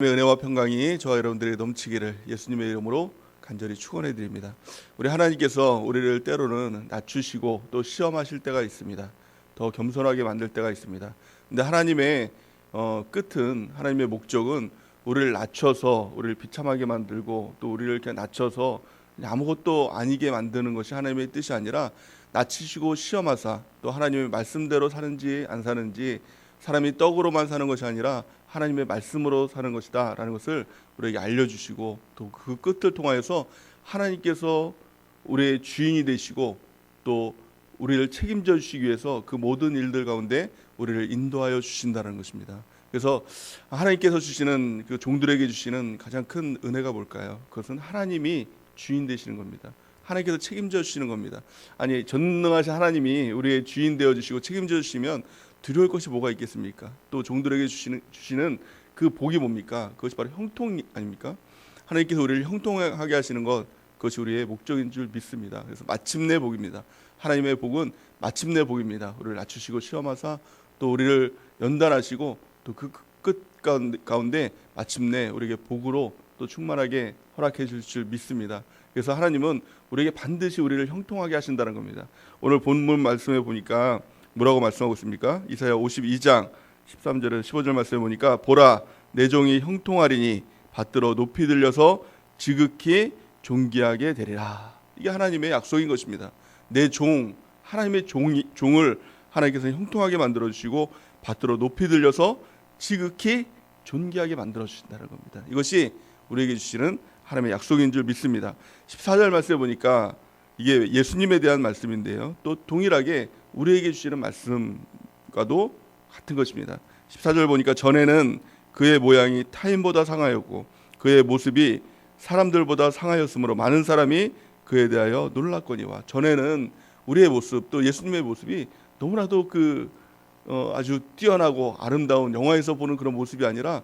은혜와 평강이 저와 여러분들에게 넘치기를 예수님의 이름으로 간절히 축원해 드립니다. 우리 하나님께서 우리를 때로는 낮추시고 또 시험하실 때가 있습니다. 더 겸손하게 만들 때가 있습니다. 근데 하나님의 끝은, 하나님의 목적은 우리를 낮춰서 우리를 비참하게 만들고 또 우리를 이렇게 낮춰서 아무것도 아니게 만드는 것이 하나님의 뜻이 아니라, 낮추시고 시험하사 또 하나님의 말씀대로 사는지 안 사는지, 사람이 떡으로만 사는 것이 아니라 하나님의 말씀으로 사는 것이다 라는 것을 우리에게 알려주시고, 또 그 끝을 통하여서 하나님께서 우리의 주인이 되시고 또 우리를 책임져 주시기 위해서 그 모든 일들 가운데 우리를 인도하여 주신다는 것입니다. 그래서 하나님께서 주시는, 그 종들에게 주시는 가장 큰 은혜가 뭘까요? 그것은 하나님이 주인 되시는 겁니다. 하나님께서 책임져 주시는 겁니다. 아니, 전능하신 하나님이 우리의 주인 되어 주시고 책임져 주시면 두려울 것이 뭐가 있겠습니까? 또 종들에게 주시는 그 복이 뭡니까? 그것이 바로 형통 아닙니까? 하나님께서 우리를 형통하게 하시는 것, 그것이 우리의 목적인 줄 믿습니다. 그래서 마침내 복입니다. 하나님의 복은 마침내 복입니다. 우리를 낮추시고 시험하사 또 우리를 연단하시고 또 그 끝 가운데 마침내 우리에게 복으로 또 충만하게 허락해 주실 줄 믿습니다. 그래서 하나님은 우리에게 반드시 우리를 형통하게 하신다는 겁니다. 오늘 본문 말씀에 보니까 뭐라고 말씀하고 있습니까? 이사야 52장 13절에서 15절 말씀에 보니까, 보라, 내 종이 형통하리니 받들어 높이 들려서 지극히 존귀하게 되리라. 이게 하나님의 약속인 것입니다. 내 종, 하나님의 종을 하나님께서 형통하게 만들어 주시고 받들어 높이 들려서 지극히 존귀하게 만들어 주신다는 겁니다. 이것이 우리에게 주시는 하나님의 약속인 줄 믿습니다. 14절 말씀에 보니까 이게 예수님에 대한 말씀인데요, 또 동일하게 우리에게 주시는 말씀과도 같은 것입니다. 14절 보니까, 전에는 그의 모양이 타인보다 상하였고 그의 모습이 사람들보다 상하였으므로 많은 사람이 그에 대하여 놀랐거니와. 전에는 우리의 모습, 또 예수님의 모습이 너무나도 아주 뛰어나고 아름다운 영화에서 보는 그런 모습이 아니라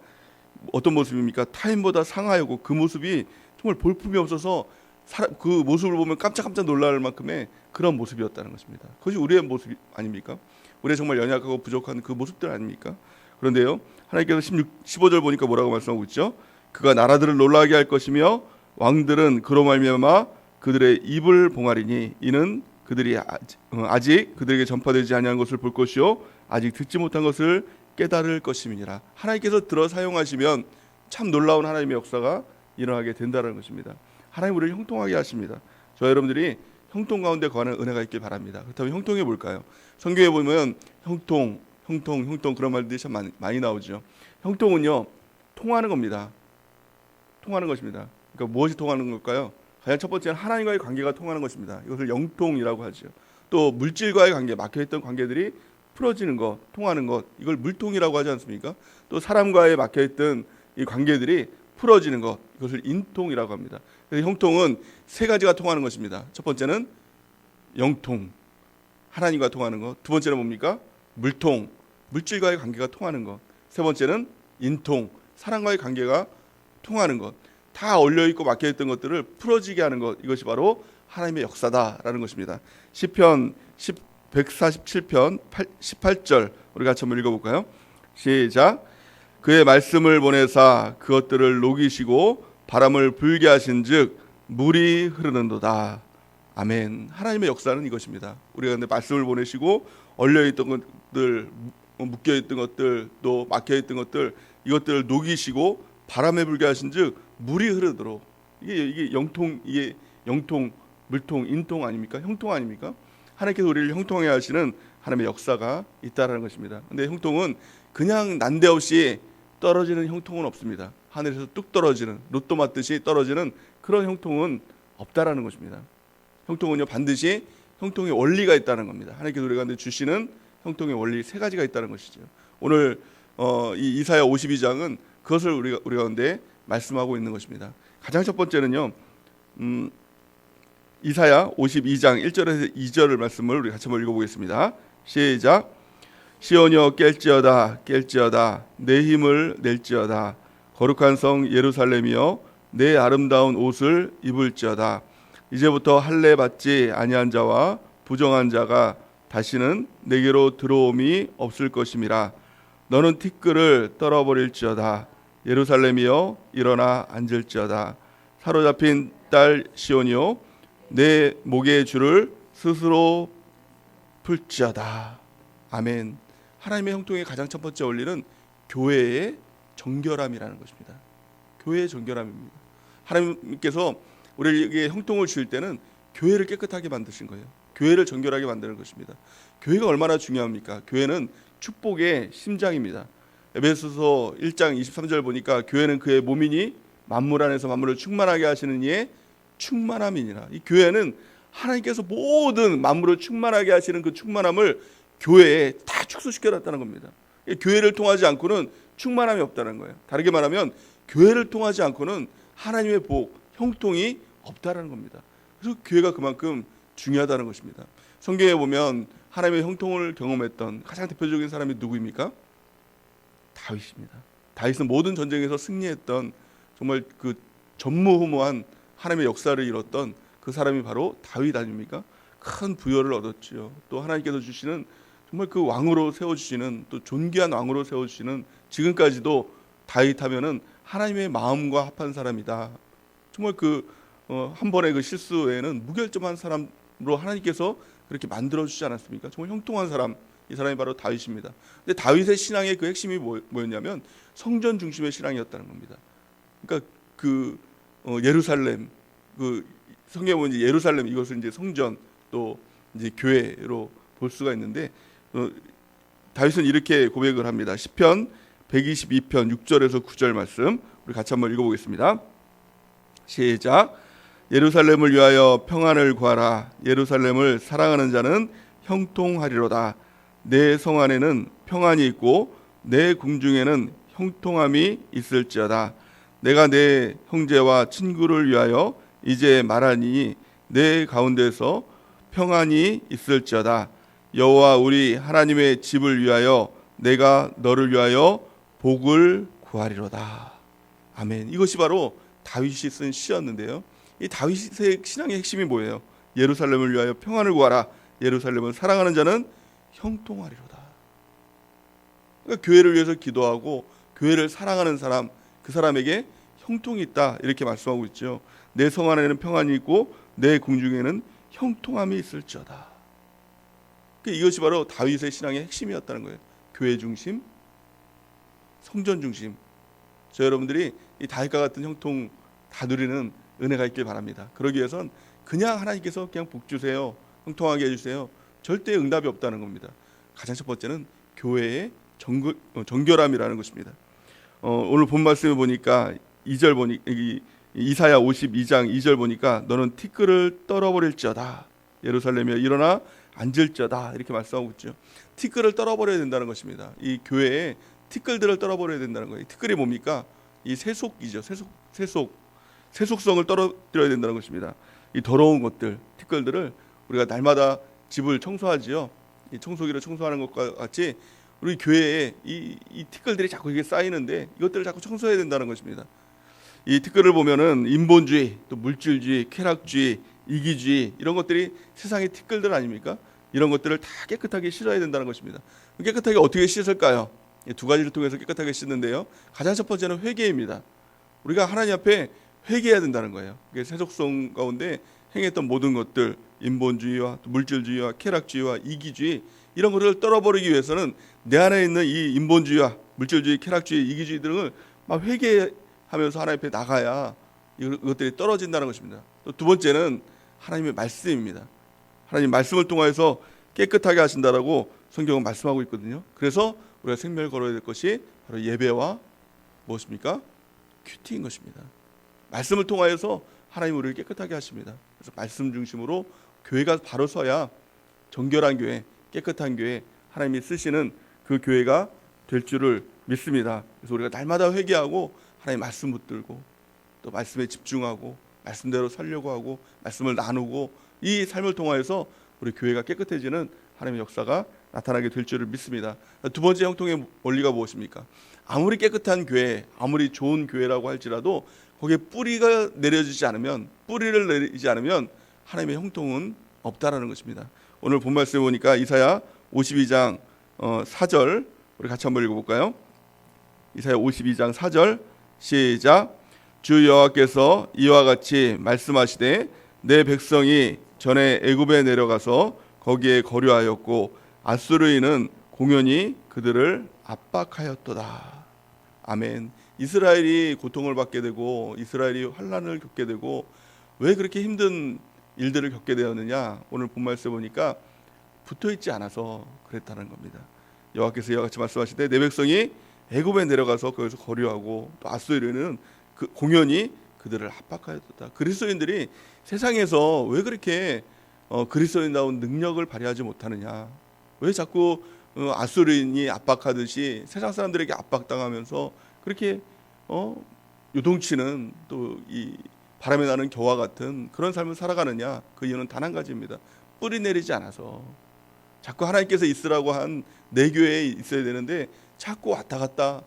어떤 모습입니까? 타인보다 상하였고 그 모습이 정말 볼품이 없어서 그 모습을 보면 깜짝깜짝 놀랄 만큼의 그런 모습이었다는 것입니다. 그것이 우리의 모습 아닙니까? 우리의 정말 연약하고 부족한 그 모습들 아닙니까? 그런데요, 하나님께서 15절 보니까 뭐라고 말씀하고 있죠? 그가 나라들을 놀라게 할 것이며 왕들은 그로 말미암아 그들의 입을 봉하리니, 이는 그들이 아직 그들에게 전파되지 아니한 것을 볼 것이요 아직 듣지 못한 것을 깨달을 것임이니라. 하나님께서 들어 사용하시면 참 놀라운 하나님의 역사가 일어나게 된다는 것입니다. 하나님 우리를 형통하게 하십니다. 저 여러분들이 형통 가운데 거하는 은혜가 있길 바랍니다. 그렇다면 형통이 뭘까요? 성경에 보면 형통 그런 말들이 참 많이 나오죠. 형통은요, 통하는 겁니다. 통하는 것입니다. 그러니까 무엇이 통하는 걸까요? 가장 첫 번째는 하나님과의 관계가 통하는 것입니다. 이것을 영통이라고 하죠. 또 물질과의 관계, 막혀있던 관계들이 풀어지는 것, 통하는 것, 이걸 물통이라고 하지 않습니까? 또 사람과의 막혀있던 이 관계들이 풀어지는 것, 이것을 인통이라고 합니다. 그래서 형통은 세 가지가 통하는 것입니다. 첫 번째는 영통, 하나님과 통하는 것. 두 번째는 뭡니까? 물통, 물질과의 관계가 통하는 것. 세 번째는 인통, 사람과의 관계가 통하는 것. 다 얼려있고 막혀있던 것들을 풀어지게 하는 것, 이것이 바로 하나님의 역사다라는 것입니다. 시편 147편 18절 우리 같이 한번 읽어볼까요? 시작. 그의 말씀을 보내사 그것들을 녹이시고 바람을 불게 하신즉 물이 흐르는도다. 아멘. 하나님의 역사는 이것입니다. 우리가 근데 말씀을 보내시고 얼려있던 것들, 묶여있던 것들, 또 막혀있던 것들, 이것들을 녹이시고 바람에 불게 하신즉 물이 흐르도록. 이게 영통, 이게 영통, 물통, 인통 아닙니까? 형통 아닙니까? 하나님께서 우리를 형통하게 하시는 하나님의 역사가 있다라는 것입니다. 근데 형통은 그냥 난데없이 떨어지는 형통은 없습니다. 하늘에서 뚝 떨어지는, 로또 맞듯이 떨어지는 그런 형통은 없다라는 것입니다. 형통은요, 반드시 형통의 원리가 있다는 겁니다. 하나님께서 우리 가운데 주시는 형통의 원리 세 가지가 있다는 것이죠. 오늘 이 이사야 52장은 그것을 우리 가운데 말씀하고 있는 것입니다. 가장 첫 번째는요, 이사야 52장 1절에서 2절을 말씀을 우리 같이 한번 읽어보겠습니다. 시작. 시온이여 깰지어다 내 힘을 낼지어다. 거룩한 성 예루살렘이여 내 아름다운 옷을 입을지어다. 이제부터 할례 받지 아니한 자와 부정한 자가 다시는 내게로 들어옴이 없을 것임이라. 너는 티끌을 떨어버릴지어다. 예루살렘이여 일어나 앉을지어다. 사로잡힌 딸 시온이여 내 목의 줄을 스스로 풀지어다. 아멘. 하나님의 형통의 가장 첫 번째 원리는 교회의 정결함이라는 것입니다. 교회의 정결함입니다. 하나님께서 우리에게 형통을 주실 때는 교회를 깨끗하게 만드신 거예요. 교회를 정결하게 만드는 것입니다. 교회가 얼마나 중요합니까? 교회는 축복의 심장입니다. 에베소서 1장 23절 보니까 교회는 그의 몸이니 만물 안에서 만물을 충만하게 하시는 이의 충만함이니라. 이 교회는 하나님께서 모든 만물을 충만하게 하시는 그 충만함을 교회에 다 축소시켜놨다는 겁니다. 교회를 통하지 않고는 충만함이 없다는 거예요. 다르게 말하면 교회를 통하지 않고는 하나님의 복, 형통이 없다는 겁니다. 그래서 교회가 그만큼 중요하다는 것입니다. 성경에 보면 하나님의 형통을 경험했던 가장 대표적인 사람이 누구입니까? 다윗입니다. 다윗은 모든 전쟁에서 승리했던 정말 그 전무후무한 하나님의 역사를 이뤘던 그 사람이 바로 다윗 아닙니까? 큰 부여를 얻었지요. 또 하나님께서 주시는 정말 그 왕으로 세워주시는, 또 존귀한 왕으로 세워주시는, 지금까지도 다윗 하면은 하나님의 마음과 합한 사람이다. 정말 한 번의 그 실수 외에는 무결점한 사람으로 하나님께서 그렇게 만들어 주지 않았습니까? 정말 형통한 사람, 이 사람이 바로 다윗입니다. 근데 다윗의 신앙의 그 핵심이 뭐였냐면 성전 중심의 신앙이었다는 겁니다. 그러니까 예루살렘, 성경에 보면 이제 예루살렘, 이것을 이제 성전, 또 이제 교회로 볼 수가 있는데, 다윗은 이렇게 고백을 합니다. 시편 122편 6절에서 9절 말씀 우리 같이 한번 읽어보겠습니다. 시작. 예루살렘을 위하여 평안을 구하라. 예루살렘을 사랑하는 자는 형통하리로다. 내 성 안에는 평안이 있고 내 궁중에는 형통함이 있을지어다. 내가 내 형제와 친구를 위하여 이제 말하니 내 가운데서 평안이 있을지어다. 여호와 우리 하나님의 집을 위하여 내가 너를 위하여 복을 구하리로다. 아멘. 이것이 바로 다윗이 쓴 시였는데요. 이 다윗의 신앙의 핵심이 뭐예요? 예루살렘을 위하여 평안을 구하라. 예루살렘을 사랑하는 자는 형통하리로다. 그러니까 교회를 위해서 기도하고 교회를 사랑하는 사람, 그 사람에게 형통이 있다, 이렇게 말씀하고 있죠. 내 성 안에는 평안이 있고 내 궁중에는 형통함이 있을지어다. 이것이 바로 다윗의 신앙의 핵심이었다는 거예요. 교회 중심, 성전 중심. 저 여러분들이 이 다윗과 같은 형통 다 누리는 은혜가 있길 바랍니다. 그러기 위해선 그냥 하나님께서 그냥 복 주세요, 형통하게 해주세요, 절대 응답이 없다는 겁니다. 가장 첫 번째는 교회의 정결함이라는 것입니다. 오늘 본 말씀을 보니까 2절 보니 이사야 52장 2절 보니까 너는 티끌을 떨어버릴지어다. 예루살렘이여 일어나 앉을지어다, 이렇게 말씀하고 있죠. 티끌을 떨어버려야 된다는 것입니다. 이 교회에 티끌들을 떨어버려야 된다는 거예요. 티끌이 뭡니까? 이 세속이죠. 세속성을 떨어뜨려야 된다는 것입니다. 이 더러운 것들, 티끌들을 우리가 날마다 집을 청소하지요. 이 청소기로 청소하는 것과 같이 우리 교회에 이 티끌들이 자꾸 이게 쌓이는데 이것들을 자꾸 청소해야 된다는 것입니다. 이 티끌을 보면은 인본주의, 또 물질주의, 쾌락주의, 이기주의, 이런 것들이 세상의 티끌들 아닙니까? 이런 것들을 다 깨끗하게 씻어야 된다는 것입니다. 깨끗하게 어떻게 씻을까요? 두 가지를 통해서 깨끗하게 씻는데요. 가장 첫 번째는 회개입니다. 우리가 하나님 앞에 회개해야 된다는 거예요. 세속성 가운데 행했던 모든 것들, 인본주의와 물질주의와 쾌락주의와 이기주의, 이런 것들을 떨어버리기 위해서는 내 안에 있는 이 인본주의와 물질주의, 쾌락주의, 이기주의 등을 막 회개하면서 하나님 앞에 나가야 이것들이 떨어진다는 것입니다. 또 두 번째는 하나님의 말씀입니다. 하나님 말씀을 통해서 깨끗하게 하신다라고 성경은 말씀하고 있거든요. 그래서 우리가 생명을 걸어야 될 것이 바로 예배와 무엇입니까? 큐티인 것입니다. 말씀을 통하여서 하나님 우리를 깨끗하게 하십니다. 그래서 말씀 중심으로 교회가 바로 서야 정결한 교회, 깨끗한 교회, 하나님이 쓰시는 그 교회가 될 줄을 믿습니다. 그래서 우리가 날마다 회개하고 하나님 말씀 붙들고 또 말씀에 집중하고 말씀대로 살려고 하고 말씀을 나누고 이 삶을 통하여서 우리 교회가 깨끗해지는 하나님의 역사가 나타나게 될 줄을 믿습니다. 두 번째 형통의 원리가 무엇입니까? 아무리 깨끗한 교회, 아무리 좋은 교회라고 할지라도 거기에 뿌리를 내리지 않으면 하나님의 형통은 없다라는 것입니다. 오늘 본 말씀에 보니까 이사야 52장 4절 우리 같이 한번 읽어볼까요? 이사야 52장 4절 시작. 주 여호와께서 이와 같이 말씀하시되 내 백성이 전에 애굽에 내려가서 거기에 거류하였고 아수르인은 공연히 그들을 압박하였도다. 아멘. 이스라엘이 고통을 받게 되고 이스라엘이 환난을 겪게 되고 왜 그렇게 힘든 일들을 겪게 되었느냐? 오늘 본 말씀 보니까 붙어있지 않아서 그랬다는 겁니다. 여호와께서 이와 같이 말씀하시되 내 백성이 애굽에 내려가서 거기서 거류하고 또 아수르는 그 공연히 그들을 압박하였다. 그리스도인들이 세상에서 왜 그렇게 그리스도인다운 능력을 발휘하지 못하느냐? 왜 자꾸 아수르인이 압박하듯이 세상 사람들에게 압박당하면서 그렇게 요동치는 또 이 바람에 나는 겨와 같은 그런 삶을 살아가느냐? 그 이유는 단 한 가지입니다. 뿌리 내리지 않아서 자꾸 하나님께서 있으라고 한 내 교회에 있어야 되는데 자꾸 왔다 갔다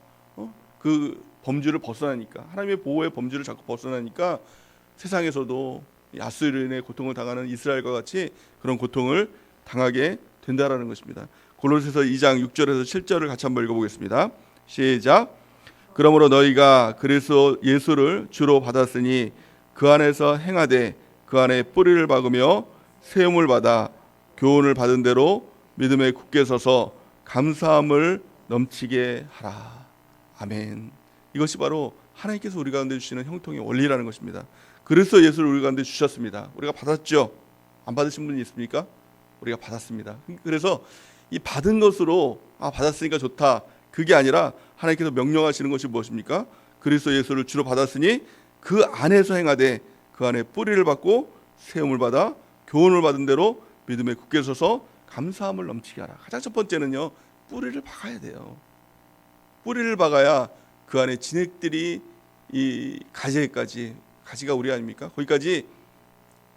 그 범주를 벗어나니까 하나님의 보호의 범주를 자꾸 벗어나니까 세상에서도 아수르인의 고통을 당하는 이스라엘과 같이 그런 고통을 당하게 된다라는 것입니다. 골로새서 2장 6절에서 7절을 같이 한번 읽어보겠습니다. 시작. 그러므로 너희가 그리스도 예수를 주로 받았으니 그 안에서 행하되 그 안에 뿌리를 박으며 세움을 받아 교훈을 받은 대로 믿음에 굳게 서서 감사함을 넘치게 하라. 아멘. 이것이 바로 하나님께서 우리 가운데 주시는 형통의 원리라는 것입니다. 그리스도 예수를 우리 가운데 주셨습니다. 우리가 받았죠? 안 받으신 분이 있습니까? 우리가 받았습니다. 그래서 이 받은 것으로 받았으니까 좋다, 그게 아니라 하나님께서 명령하시는 것이 무엇입니까? 그리스도 예수를 주로 받았으니 그 안에서 행하되 그 안에 뿌리를 받고 세움을 받아 교훈을 받은 대로 믿음에 굳게 서서 감사함을 넘치게 하라. 가장 첫 번째는요, 뿌리를 박아야 돼요. 뿌리를 박아야 그 안에 진액들이 이 가지가 우리 아닙니까? 거기까지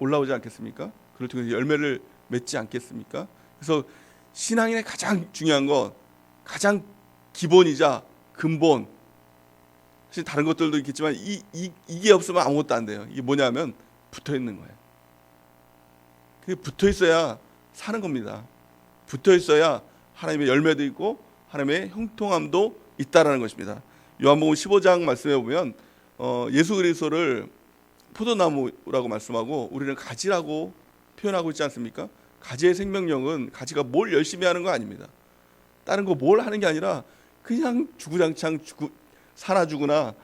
올라오지 않겠습니까? 그걸 통해서 열매를 맺지 않겠습니까? 그래서 신앙인의 가장 중요한 건, 가장 기본이자 근본, 사실 다른 것들도 있겠지만 이게 없으면 아무것도 안 돼요. 이게 뭐냐면 붙어 있는 거예요. 그게 붙어 있어야 사는 겁니다. 붙어 있어야 하나님의 열매도 있고 하나님의 형통함도 있다라는 것입니다. 요한복음 15장 말씀해 보면 예수 그리스도를 포도나무라고 말씀하고 우리는 가지라고 표현하고 있지 않습니까? 가지의 생명력은 가지가 뭘 열심히 하는 거 아닙니다. 다른 거 뭘 하는 게 아니라 그냥 주구장창 살아 죽으나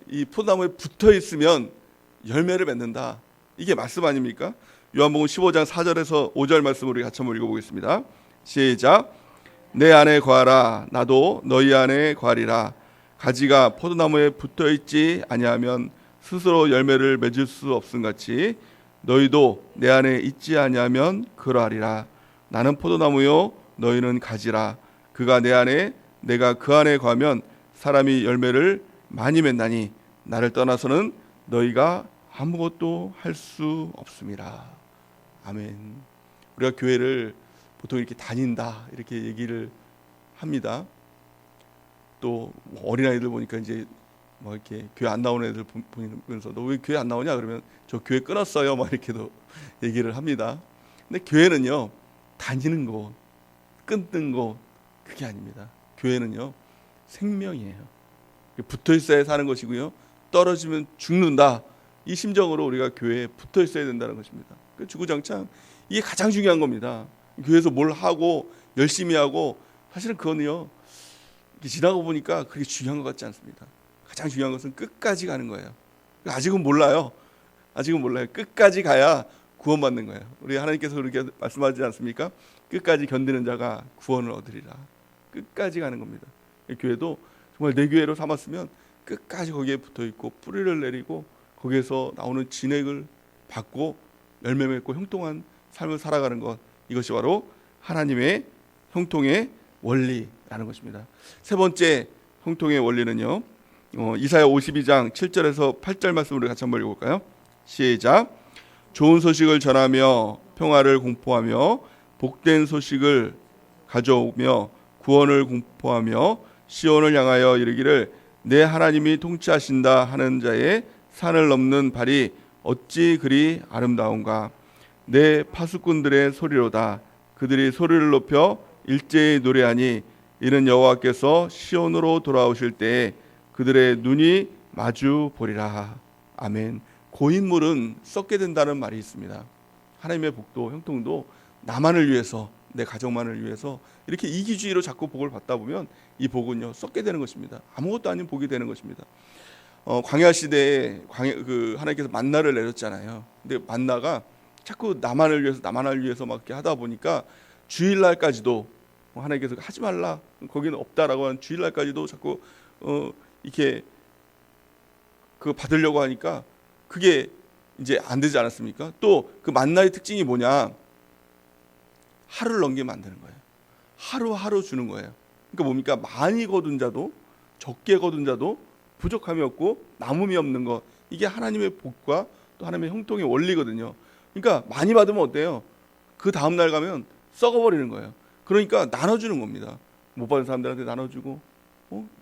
이 포도나무에 붙어 있으면 열매를 맺는다. 이게 말씀 아닙니까? 요한복음 15장 4절에서 5절 말씀을 우리 같이 한번 읽어보겠습니다. 시작. 내 안에 거하라 나도 너희 안에 거하리라. 가지가 포도나무에 붙어 있지 아니하면 스스로 열매를 맺을 수 없음같이 너희도 내 안에 있지 아니하면 그러하리라. 나는 포도나무요 너희는 가지라. 그가 내 안에 내가 그 안에 거하면 사람이 열매를 많이 맺나니 나를 떠나서는 너희가 아무것도 할 수 없음이라. 아멘. 우리가 교회를 보통 이렇게 다닌다 이렇게 얘기를 합니다. 또 어린아이들 보니까 이제 이렇게 교회 안 나오는 애들 보면서 너 왜 교회 안 나오냐 그러면 저 교회 끊었어요 이렇게도 얘기를 합니다. 근데 교회는요, 다니는 곳, 끊는 곳, 그게 아닙니다. 교회는요, 생명이에요. 붙어 있어야 사는 것이고요, 떨어지면 죽는다, 이 심정으로 우리가 교회에 붙어 있어야 된다는 것입니다. 주구장창 이게 가장 중요한 겁니다. 교회에서 뭘 하고 열심히 하고 사실은 그거는요, 지나고 보니까 그게 중요한 것 같지 않습니다. 가장 중요한 것은 끝까지 가는 거예요. 아직은 몰라요. 끝까지 가야 구원받는 거예요. 우리 하나님께서 그렇게 말씀하지 않습니까? 끝까지 견디는 자가 구원을 얻으리라. 끝까지 가는 겁니다. 교회도 정말 내 교회로 삼았으면 끝까지 거기에 붙어 있고 뿌리를 내리고 거기에서 나오는 진액을 받고 열매 맺고 형통한 삶을 살아가는 것, 이것이 바로 하나님의 형통의 원리라는 것입니다. 세 번째 형통의 원리는요, 이사야 52장 7절에서 8절 말씀으로 같이 한번 읽어볼까요? 시작. 좋은 소식을 전하며 평화를 공포하며 복된 소식을 가져오며 구원을 공포하며 시온을 향하여 이르기를 내 하나님이 통치하신다 하는 자의 산을 넘는 발이 어찌 그리 아름다운가. 내 파수꾼들의 소리로다. 그들이 소리를 높여 일제히 노래하니 이는 여호와께서 시온으로 돌아오실 때에 그들의 눈이 마주 보리라. 아멘. 고인물은 썩게 된다는 말이 있습니다. 하나님의 복도 형통도 나만을 위해서, 내 가족만을 위해서 이렇게 이기주의로 자꾸 복을 받다 보면 이 복은요 썩게 되는 것입니다. 아무것도 아닌 복이 되는 것입니다. 광야 시대에 하나님께서 만나를 내렸잖아요. 근데 만나가 자꾸 나만을 위해서 막 이렇게 하다 보니까 주일날까지도 하나님께서 하지 말라, 거기는 없다라고 하는 주일날까지도 자꾸 이렇게 그 받으려고 하니까 그게 이제 안 되지 않았습니까? 또 그 만나의 특징이 뭐냐? 하루를 넘기면 안 되는 거예요. 하루하루 주는 거예요. 그러니까 뭡니까? 많이 거둔 자도 적게 거둔 자도 부족함이 없고 남음이 없는 것, 이게 하나님의 복과 또 하나님의 형통의 원리거든요. 그러니까 많이 받으면 어때요? 그 다음 날 가면 썩어버리는 거예요. 그러니까 나눠주는 겁니다. 못 받은 사람들한테 나눠주고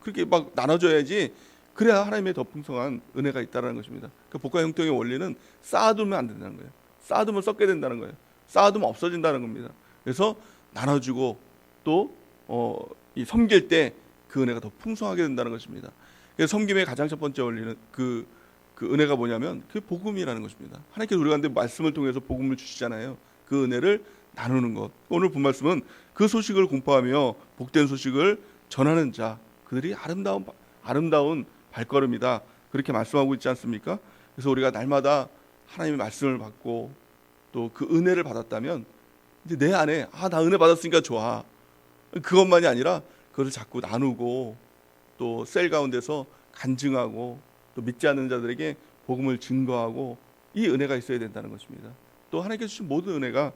그렇게 막 나눠줘야지, 그래야 하나님의 더 풍성한 은혜가 있다는 것입니다. 그 복과 형통의 원리는 쌓아두면 안 된다는 거예요. 쌓아두면 썩게 된다는 거예요. 쌓아두면 없어진다는 겁니다. 그래서 나눠주고 또 이 섬길 때 그 은혜가 더 풍성하게 된다는 것입니다. 그래서 섬김의 가장 첫 번째 원리는 그 은혜가 뭐냐면 그 복음이라는 것입니다. 하나님께서 우리 가운데 말씀을 통해서 복음을 주시잖아요. 그 은혜를 나누는 것. 오늘 본 말씀은 그 소식을 공포하며 복된 소식을 전하는 자, 그들이 아름다운 발걸음이다, 그렇게 말씀하고 있지 않습니까? 그래서 우리가 날마다 하나님의 말씀을 받고 또 그 은혜를 받았다면 이제 내 안에 나 은혜 받았으니까 좋아, 그것만이 아니라 그것을 자꾸 나누고 또 셀 가운데서 간증하고 또 믿지 않는 자들에게 복음을 증거하고, 이 은혜가 있어야 된다는 것입니다. 또 하나님께서 주신 모든 은혜가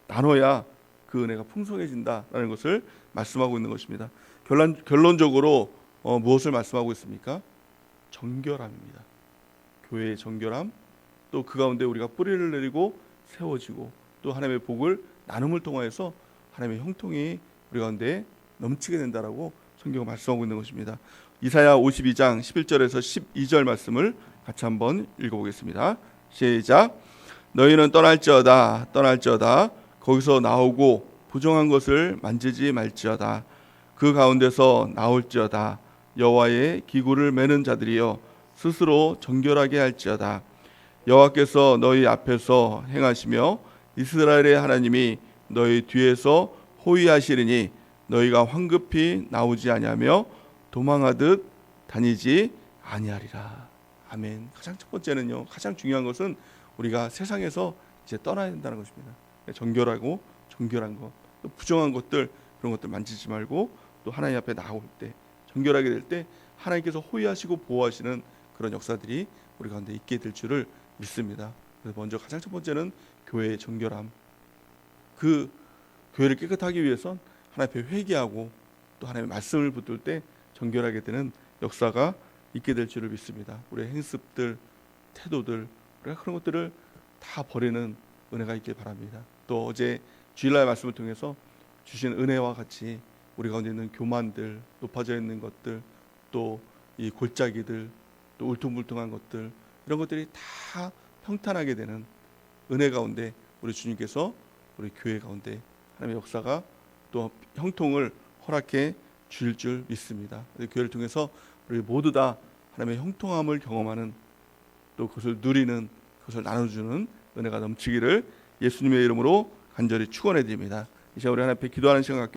나눠야 그 은혜가 풍성해진다라는 것을 말씀하고 있는 것입니다. 결론적으로 무엇을 말씀하고 있습니까? 정결함입니다. 교회의 정결함, 또 그 가운데 우리가 뿌리를 내리고 세워지고 또 하나님의 복을 나눔을 통하여서 하나님의 형통이 우리 가운데 넘치게 된다라고 성경은 말씀하고 있는 것입니다. 이사야 52장 11절에서 12절 말씀을 같이 한번 읽어보겠습니다. 시작. 너희는 떠날지어다 거기서 나오고 부정한 것을 만지지 말지어다. 그 가운데서 나올지어다. 여호와의 기구를 매는 자들이여 스스로 정결하게 할지어다. 여호와께서 너희 앞에서 행하시며 이스라엘의 하나님이 너희 뒤에서 호위하시리니 너희가 황급히 나오지 아니하며 도망하듯 다니지 아니하리라. 아멘. 가장 첫 번째는요, 가장 중요한 것은 우리가 세상에서 이제 떠나야 된다는 것입니다. 정결하고 정결한 것, 또 부정한 것들, 그런 것들 만지지 말고 또 하나님 앞에 나올 때, 정결하게 될 때 하나님께서 호위하시고 보호하시는 그런 역사들이 우리 가운데 있게 될 줄을 믿습니다. 그래서 먼저 가장 첫 번째는 교회의 정결함. 그 교회를 깨끗하기 위해선 하나님 앞에 회개하고 또 하나님의 말씀을 붙들 때 정결하게 되는 역사가 있게 될 줄을 믿습니다. 우리의 행습들, 태도들, 우리가 그런 것들을 다 버리는 은혜가 있길 바랍니다. 또 어제 주일날 말씀을 통해서 주신 은혜와 같이 우리 가운데 있는 교만들, 높아져 있는 것들, 또 이 골짜기들, 또 울퉁불퉁한 것들, 이런 것들이 다 평탄하게 되는 은혜 가운데 우리 주님께서 우리 교회 가운데 하나님의 역사가 또 형통을 허락해 주실 줄 믿습니다. 교회를 통해서 우리 모두 다 하나님의 형통함을 경험하는, 또 그것을 누리는, 그것을 나눠주는 은혜가 넘치기를 예수님의 이름으로 간절히 축원해 드립니다. 이 시간 우리 하나님 앞에 기도하는 시간 갖게